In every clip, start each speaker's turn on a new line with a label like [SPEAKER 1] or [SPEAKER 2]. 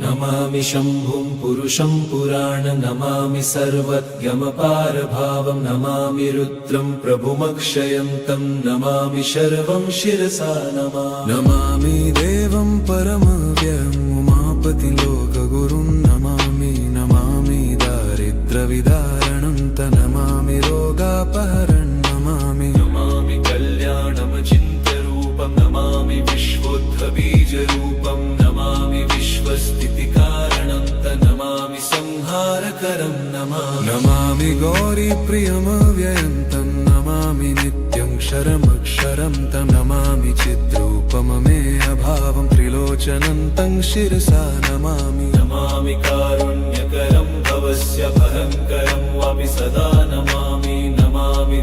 [SPEAKER 1] नमामि शम्भुं पुरुषं पुराण नमामि सर्वज्ञमपारभावं नमामि रुद्रं प्रभुमक्षयन्तं नमामि शर्वं शिरसा नमामि देवं परमव्ययम् उमापतिं लोकगुरुं नमामि दारिद्र्यविदारणं नमामि रोगापहरणं नमामि कल्याणमचिन्त्यरूपं नमामि विश्वोत्थबीजरूपं नमामि विश्वस्थितिकारणं नमामि संहारकरं नमामि गौरीप्रियमव्ययं तं नमामि नित्यं क्षरमक्षरं तं नमामि चिद्रूपममेयभावं त्रिलोचनं तं शिरसा नमामि कारुण्यकरं भवस्य भयङ्करं वापि सदा नमामि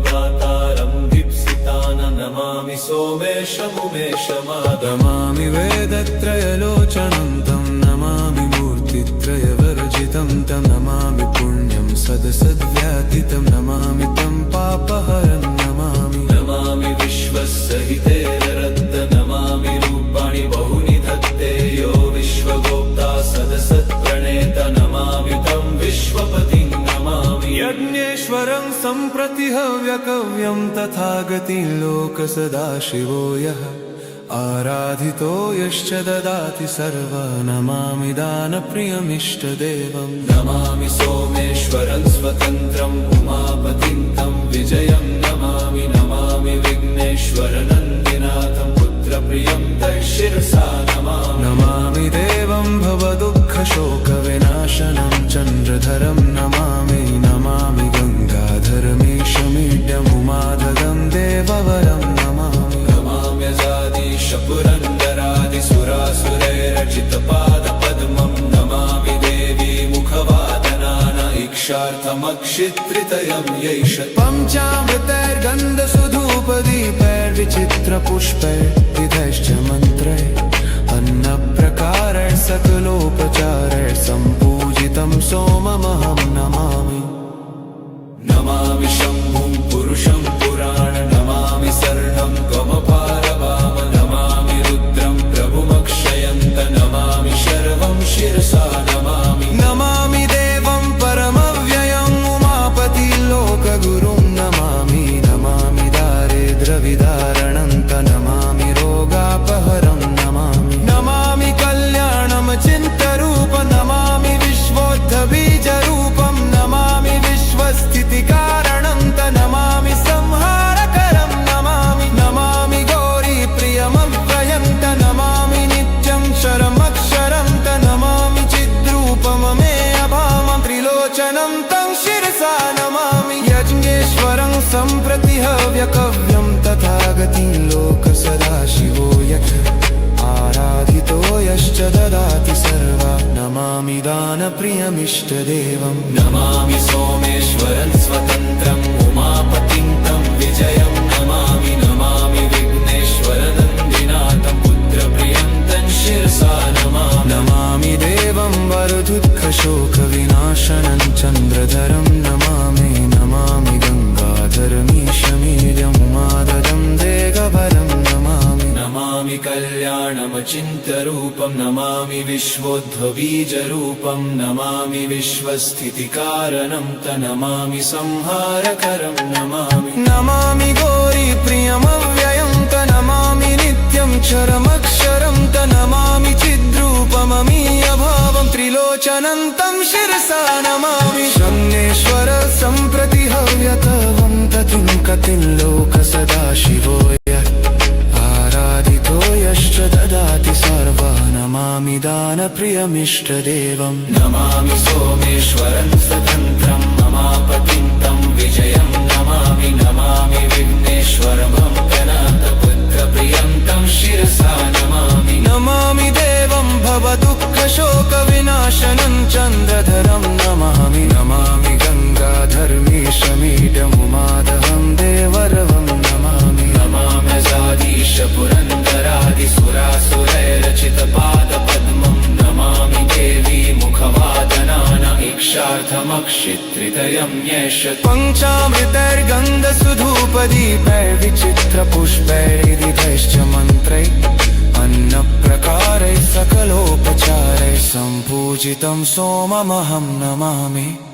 [SPEAKER 1] दातारं दीप्सितानं नमामि सोमेशमुमेशमादमामि वेदत्रयलोचनं तं नमामि मूर्तित्रयवर्जितं तं नमामि पुण्यं सदसद्व्यातितं नमामि तं पापहरं नमामि विश्वसहितेररद्द नमामि रूपाणि बहुनि धत्ते यो विश्वगोप्ता सदसत्प्रणेत नमामि तं विश्वपतिं नमामि यज्ञेश्वरं सम्प्रतिहव्यकव्यं तथागतिं लोकसदाशिवो यः आराधितो यश्च ददाति सर्वा नमामि दानप्रियमिष्टदेवं नमामि सोमेश्वरं स्वतन्त्रम् उमापतिं तं विजयं नमामि विघ्नेश्वरनन्दिनाथं पुत्रप्रियं शिरसा नमामि देवं भवदुःखशोकविनाशनं चन्द्रधरं नमामि गङ्गाधरमीशमीड्यमुमाधगं देववरं पुरन्दरादिसुरासुरैरचितपादपद्मं नमामि देवी मुखवादनान इक्षार्थमक्षित्रितयं यैष पञ्चामृतैर्गन्धसुधूपदीपैर्विचित्रपुष्पैर्विधैश्च मन्त्रैः अन्नप्रकारैः सकलोपचारैः सम्पूजितं सोममहं नमामि शम्भुं पुरुषं पुराण नमामि सर्णं गमपारवाम नमामि रुद्रं प्रभुमक्षयन्त नमामि शर्वं शिरसा नमामि देवं परमव्ययम् उमापतिं लोकगुरुं नमामि दारिद्र्यविदारणं नमामि रोगापहरं नमामि कल्याणमचिन्त्यरूपं नमामि विश्वोत्थबीजरूपं नमामि विश्वस्थितिकारणं नमामि संहारकरं नमामि गौरीप्रियमव्ययं नमामि नित्यं क्षरमक्षरं नमामि चिद्रूपममेयभावं त्रिलोचनं तं शिरसा नमामि यज्ञेश्वरं सम्प्रतिहव्यकव्यं तथागतिं लोकसदाशिवो यः आराधितो यश्च ददाति सर्वा नमामि दानप्रियमिष्टदेवं नमामि सोमेश्वरं स्वतन्त्रम् उमापतिं तं विजयं नमामि विघ्नेश्वरनन्दिनाथं पुत्रप्रियं तं शिरसा नमामि देवं वरदुःखशोकविनाशनं चन्द्रधरं नमामि गङ्गाधरमीशमीड्यमुमाददं देगवरं नमामि कल्याणमचिन्त्यरूपं नमामि विश्वोद्भवीजरूपं नमामि विश्वस्थितिकारणं नमामि संहारकरं नमामि गौरीप्रियमव्ययं नमामि नित्यं क्षरमक्षरं नमामि चिद्रूपममीयभावं त्रिलोचनं तं शिरसा नमामि शम्नेश्वर सम्प्रतिहव्यकवं ततिं कतिं लोकसदाशिवो आराधितो यश्च ददाति सर्वा नमामि दानप्रियमिष्टदेवं नमामि सोमेश्वरं स्वतन्त्रं उमापतिं तं विजयं नमामि विघ्नेश्वरभक्तनाथपुत्रप्रियं तं शिरसा नमामि देवं भवदुःखशोकविनाशनं चन्द्रधरं नमामि गङ्गाधरमीशमीड्यमुमादहं देवरवं नमामि जादीश पुरन्दरादिसुरासुरैरचितपादपद्मं नमामि देवी मुखवादनान इक्षार्थमक्षित्रितयं यैष पञ्चामृतैर्गन्धसुधूपदीपैर्विचित्रपुष्पैर्विधैश्च मन्त्रैः अन्नप्रकारैः सकलो पूजितं सोममहं नमामि।